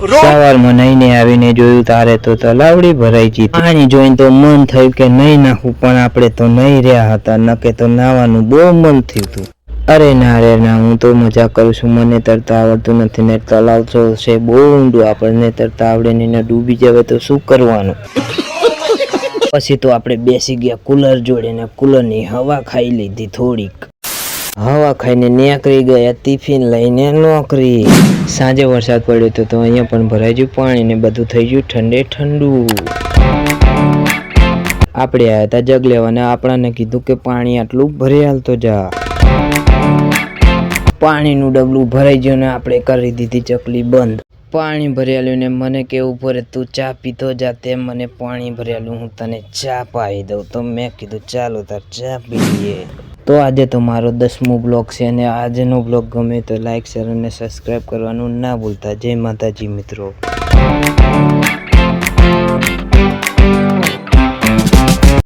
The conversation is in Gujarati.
સવારમાં નઈને આવીને જોયું તારે તો તલાવડી ભરાઈ ગઈ. પાણી જોઈને તો મન થયું કે નહીં નાખું, પણ આપણે તો નહીં રહ્યા હતા, નકે તો નાવાનું બહુ મન થયું હતું. અરે ના રે ના, હું તો મજા કરું છું. મને તરતા આવડતું નથી ને તલાવ છે બહુ ઊંડું, આપણને તરતા આવડે ને ડૂબી જવે તો શું કરવાનું. પછી તો આપણે બેસી ગયા કુલર જોડે ને કુલરની હવા ખાઈ લીધી થોડીક. હવા ખાઈને નીકળી ગયા ટિફિન લઈને નોકરી. સાંજે વરસાદ પડ્યો હતો તો અહીંયા પણ ભરાઈ ગયું પાણી ને બધું થઈ ગયું ઠંડે ઠંડુ. આપણે આવ્યા હતા જગ લેવાને, આપણાને કીધું કે પાણી આટલું ભરી હાલતો જા. પાણીનું ડબલું ભરાઈ ગયું ને આપણે કરી દીધી ચકલી બંધ. પાણી ભરેલું ને મને કેવું પડે તું ચા પીતો જા, તે મને પાણી ભરેલું હું તને ચા પાઈ દઉં. તો મેં કીધું ચાલો તાર ચા પીએ. તો આજે તો મારો 10મો બ્લોગ છે અને આજનો બ્લોગ ગમે તો લાઈક શેર અને સબસ્ક્રાઈબ કરવાનું ના ભૂલતા. જય માતાજી મિત્રો.